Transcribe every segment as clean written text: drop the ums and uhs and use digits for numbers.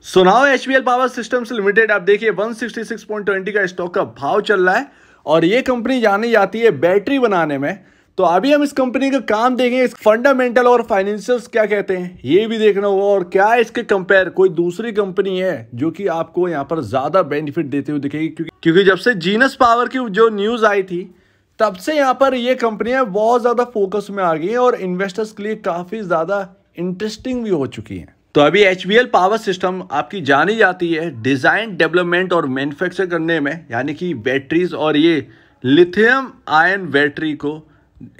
So now HPL power systems limited आप देखिए 166.20 का स्टॉक का भाव चल रहा है और ये कंपनी जानी जाती है बैटरी बनाने में। तो अभी हम इस कंपनी का काम देखेंगे, इस फंडामेंटल और फाइनेंशियल्स क्या कहते हैं ये भी देखना होगा और क्या इसके कंपेयर कोई दूसरी कंपनी है जो कि आपको यहाँ पर ज्यादा बेनिफिट देते हुए दिखेगी, क्योंकि जब से जीनस पावर की जो न्यूज आई थी तब से यहाँ पर ये कंपनियां बहुत ज्यादा फोकस में आ गई हैं और इन्वेस्टर्स के लिए काफी ज्यादा इंटरेस्टिंग भी हो चुकी हैं। तो अभी एचबीएल पावर सिस्टम आपकी जानी जाती है डिजाइन, डेवलपमेंट और मैन्युफैक्चर करने में, यानी कि बैटरीज और ये लिथियम आयन बैटरी को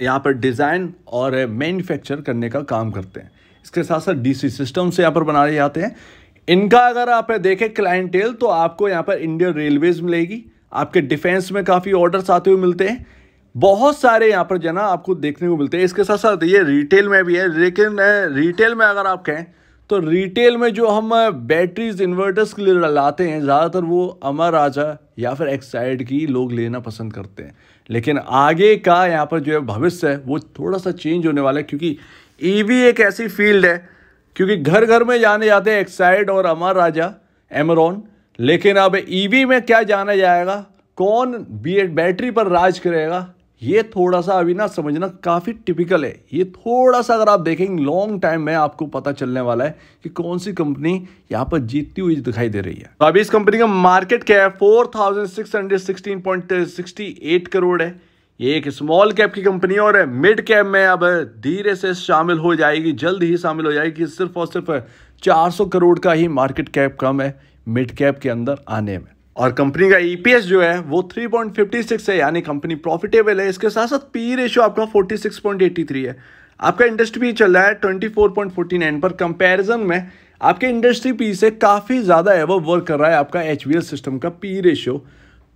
यहाँ पर डिजाइन और मैन्युफैक्चर करने का काम करते हैं। इसके साथ साथ डीसी सिस्टम से यहाँ पर बनाए जाते हैं। इनका अगर आप देखें क्लाइंटेल तो आपको यहाँ पर इंडियन रेलवेज मिलेगी, आपके डिफेंस में काफ़ी ऑर्डर्स आते हुए मिलते हैं, बहुत सारे यहाँ पर जना आपको देखने को मिलते हैं। इसके साथ साथ ये रिटेल में भी है, लेकिन रिटेल में अगर आप कहें तो रिटेल में जो हम बैटरीज इन्वर्टर्स के लिए लाते हैं ज़्यादातर वो अमर राजा या फिर एक्साइड की लोग लेना पसंद करते हैं। लेकिन आगे का यहाँ पर जो है भविष्य है वो थोड़ा सा चेंज होने वाला है, क्योंकि ईवी एक ऐसी फील्ड है, क्योंकि घर घर में जाने जाते हैं एक्साइड और अमर राजा एमरॉन, लेकिन अब ईवी में क्या जाना जाएगा, कौन बैटरी पर राज करेगा, ये थोड़ा सा अभी ना समझना काफ़ी टिपिकल है। ये थोड़ा सा अगर आप देखेंगे लॉन्ग टाइम में आपको पता चलने वाला है कि कौन सी कंपनी यहाँ पर जीतती हुई दिखाई दे रही है। तो अभी इस कंपनी का मार्केट कैप 4616.68 करोड़ है। ये एक स्मॉल कैप की कंपनी है और मिड कैप में अब धीरे से शामिल हो जाएगी, जल्द ही शामिल हो जाएगी। सिर्फ और सिर्फ 400 करोड़ का ही मार्केट कैप कम है मिड कैप के अंदर आने में। और कंपनी का ईपीएस जो है वो 3.56 है, यानी कंपनी प्रॉफिटेबल है। इसके साथ साथ पी रेशियो आपका 46.83 है। आपका इंडस्ट्री पी चल रहा है 24.49 पर। कंपैरिजन में आपके इंडस्ट्री पी से काफ़ी ज़्यादा एवं वर्क कर रहा है आपका एचबीएल सिस्टम का पी रेशियो।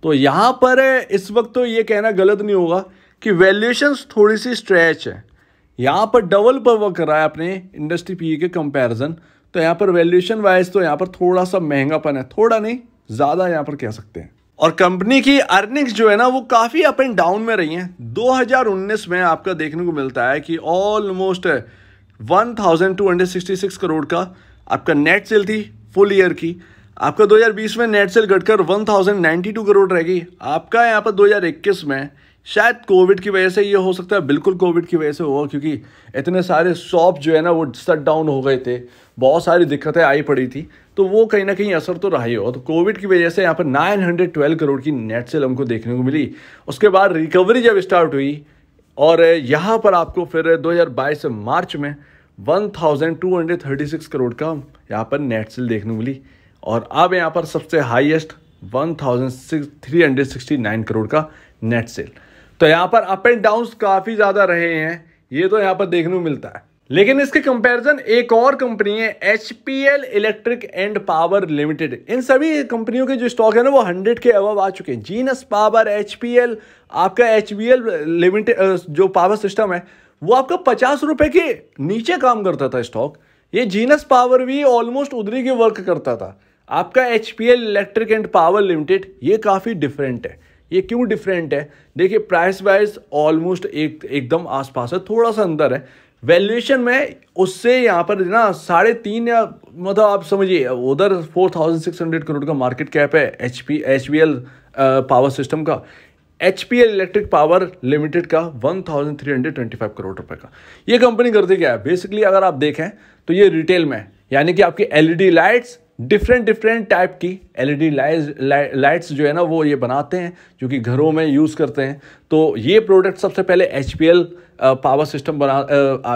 तो यहाँ पर इस वक्त तो ये कहना गलत नहीं होगा कि वैल्यूएशंस थोड़ी सी स्ट्रेच है, यहाँ पर डबल पर वर्क कर रहा है अपने इंडस्ट्री पी के कंपैरिजन। तो यहाँ पर वैल्यूएशन वाइज तो यहाँ पर थोड़ा सा महंगापन है, थोड़ा नहीं ज़्यादा यहाँ पर कह सकते हैं। और कंपनी की अर्निंग्स जो है ना वो काफ़ी अप एंड डाउन में रही हैं। 2019 में आपका देखने को मिलता है कि ऑलमोस्ट 1266 करोड़ का आपका नेट सेल थी फुल ईयर की। आपका 2020 में नेट सेल घटकर 1092 करोड़ रह गई। आपका यहाँ पर 2021 में शायद कोविड की वजह से ये हो सकता है, बिल्कुल कोविड की वजह से होगा, क्योंकि इतने सारे शॉप जो है ना वो शट डाउन हो गए थे, बहुत सारी दिक्कतें आई पड़ी थी, तो वो कहीं ना कहीं असर तो रहा ही होगा। तो कोविड की वजह से यहाँ पर 912 करोड़ की नेट सेल हमको देखने को मिली। उसके बाद रिकवरी जब स्टार्ट हुई और यहाँ पर आपको फिर 2022 मार्च में 1236 करोड़ का यहाँ पर नेट सेल देखने को मिली और अब यहाँ पर सबसे हाईएस्ट 1369 करोड़ का नेट सेल। तो यहाँ पर अप एंड डाउन काफ़ी ज़्यादा रहे हैं, ये तो यहाँ पर देखने को मिलता है। लेकिन इसके कंपैरिजन एक और कंपनी है HPL electric and power limited. इन सभी कंपनियों के जो स्टॉक है ना वो 100 के अबव आ चुके हैं। जीनस पावर, एचपीएल, आपका एचबीएल लिमिटेड जो पावर सिस्टम है वो आपका 50 रुपए के नीचे काम करता था स्टॉक। ये जीनस पावर भी ऑलमोस्ट उधरी के वर्क करता था। आपका HPL electric and power limited ये काफ़ी डिफरेंट है। ये क्यों डिफरेंट है, देखिए प्राइस वाइज ऑलमोस्ट एकदम आसपास है, थोड़ा सा अंदर है। वैल्यूएशन में उससे यहाँ पर ना 3.5 या मतलब आप समझिए उधर 4600 करोड़ का मार्केट कैप है एचपीएल पावर सिस्टम का। एचपीएल इलेक्ट्रिक पावर लिमिटेड का 1325 करोड़ रुपए का। ये कंपनी करती क्या है बेसिकली, अगर आप देखें तो ये रिटेल में, यानी कि आपकी एलईडी लाइट्स, डिफरेंट टाइप की एलईडी लाइट्स जो है ना वो ये बनाते हैं जो कि घरों में यूज़ करते हैं। तो ये प्रोडक्ट सबसे पहले एचपीएल पावर सिस्टम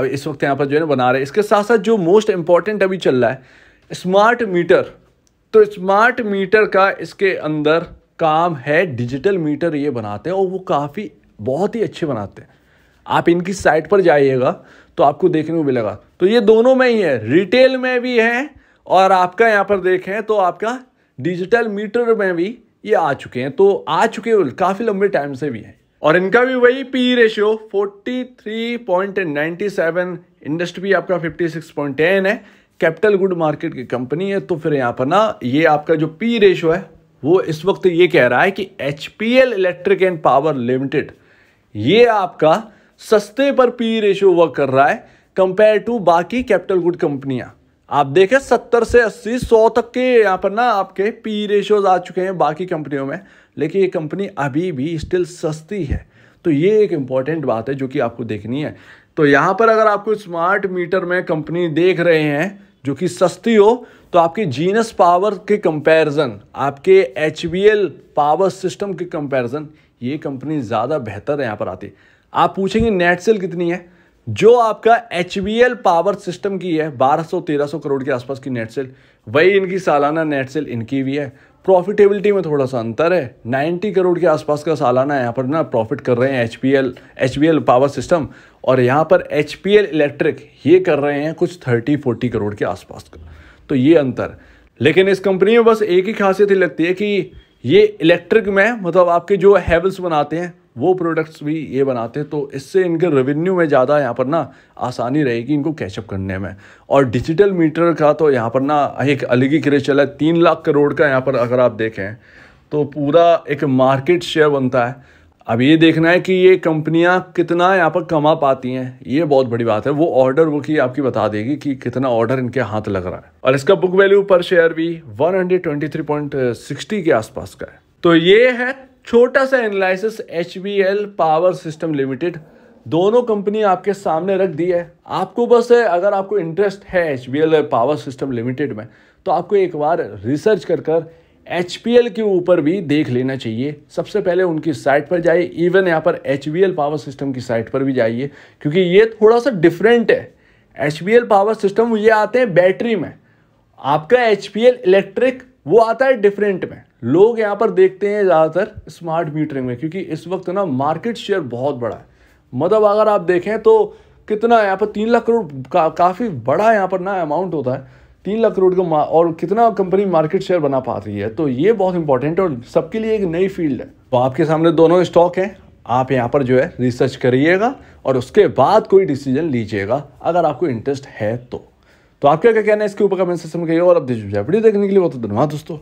इस वक्त यहाँ पर जो है ना बना रहे हैं। इसके साथ साथ जो मोस्ट इंपॉर्टेंट अभी चल रहा है स्मार्ट मीटर। तो स्मार्ट मीटर का इसके अंदर काम है, डिजिटल मीटर ये बनाते हैं और वो काफ़ी बहुत ही अच्छे बनाते हैं। आप इनकी साइट पर जाइएगा तो आपको देखने को मिलेगा। तो ये दोनों में ही है, रिटेल में भी है और आपका यहाँ पर देखें तो आपका डिजिटल मीटर में भी ये आ चुके हैं। तो आ चुके काफ़ी लंबे टाइम से भी है और इनका भी वही पी रेशियो 43.97, इंडस्ट्री भी आपका 56.10 है। कैपिटल गुड मार्केट की कंपनी है। तो फिर यहाँ पर ना ये आपका जो पी रेशियो है वो इस वक्त ये कह रहा है कि HPL electric and power limited ये आपका सस्ते पर पी रेशियो वर्क कर रहा है कंपेयर टू बाकी कैपिटल गुड कंपनियां। आप देखें 70 से 80 100 तक के यहाँ पर ना आपके पी रेशियोज आ चुके हैं बाकी कंपनियों में, लेकिन ये कंपनी अभी भी स्टिल सस्ती है। तो ये एक इम्पॉर्टेंट बात है जो कि आपको देखनी है। तो यहाँ पर अगर आपको स्मार्ट मीटर में कंपनी देख रहे हैं जो कि सस्ती हो, तो आपके जीनस पावर के कंपैरिजन, आपके HBL पावर सिस्टम के कंपैरिजन ये कंपनी ज़्यादा बेहतर है यहाँ पर आती है। आप पूछेंगे नेट सेल कितनी है, जो आपका HBL पावर सिस्टम की है 1200-1300 करोड़ के आसपास की नेट सेल, वही इनकी सालाना नेट सेल इनकी भी है। प्रॉफिटेबिलिटी में थोड़ा सा अंतर है, 90 करोड़ के आसपास का सालाना यहाँ पर ना प्रॉफिट कर रहे हैं HBL पावर सिस्टम, और यहाँ पर HPL इलेक्ट्रिक ये कर रहे हैं कुछ 30-40 करोड़ के आसपास का। तो ये अंतर। लेकिन इस कंपनी में बस एक ही खासियत ही लगती है कि ये इलेक्ट्रिक में मतलब आपके जो हैवेल्स बनाते हैं वो प्रोडक्ट्स भी ये बनाते हैं, तो इससे इनके रेवेन्यू में ज़्यादा यहाँ पर ना आसानी रहेगी इनको कैचअप करने में। और डिजिटल मीटर का तो यहाँ पर ना एक अलग ही क्रेज चला है। 3 लाख करोड़ का यहाँ पर अगर आप देखें तो पूरा एक मार्केट शेयर बनता है। अब ये देखना है कि ये कंपनियां कितना यहाँ पर कमा पाती हैं, ये बहुत बड़ी बात है। वो ऑर्डर बुक ही आपकी बता देगी कि कितना ऑर्डर इनके हाथ लग रहा है। और इसका बुक वैल्यू पर शेयर भी 123.60 के आसपास का है। तो ये है छोटा सा analysis HBL power system limited. दोनों कंपनी आपके सामने रख दी है। आपको बस अगर आपको इंटरेस्ट है HBL पावर सिस्टम लिमिटेड में, तो आपको एक बार रिसर्च कर HPL के ऊपर भी देख लेना चाहिए। सबसे पहले उनकी साइट पर जाइए, इवन यहाँ पर HBL पावर सिस्टम की साइट पर भी जाइए, क्योंकि ये थोड़ा सा डिफरेंट है। HBL पावर सिस्टम ये आते हैं बैटरी में, आपका HPL इलेक्ट्रिक वो आता है डिफरेंट में। लोग यहाँ पर देखते हैं ज़्यादातर स्मार्ट मीटरिंग में, क्योंकि इस वक्त ना मार्केट शेयर बहुत बड़ा है। मतलब अगर आप देखें तो कितना यहाँ पर 3 लाख करोड़ काफ़ी बड़ा यहाँ पर ना अमाउंट होता है 3 लाख करोड़ का, और कितना कंपनी मार्केट शेयर बना पा रही है। तो ये बहुत इंपॉर्टेंट है और सबके लिए एक नई फील्ड है। तो आपके सामने दोनों स्टॉक हैं, आप यहाँ पर जो है रिसर्च करिएगा और उसके बाद कोई डिसीजन लीजिएगा अगर आपको इंटरेस्ट है तो। आपका क्या कहना है इसके ऊपर कमेंट सेक्शन में कहिए। और अब वीडियो देखने के लिए बहुत धन्यवाद दोस्तों।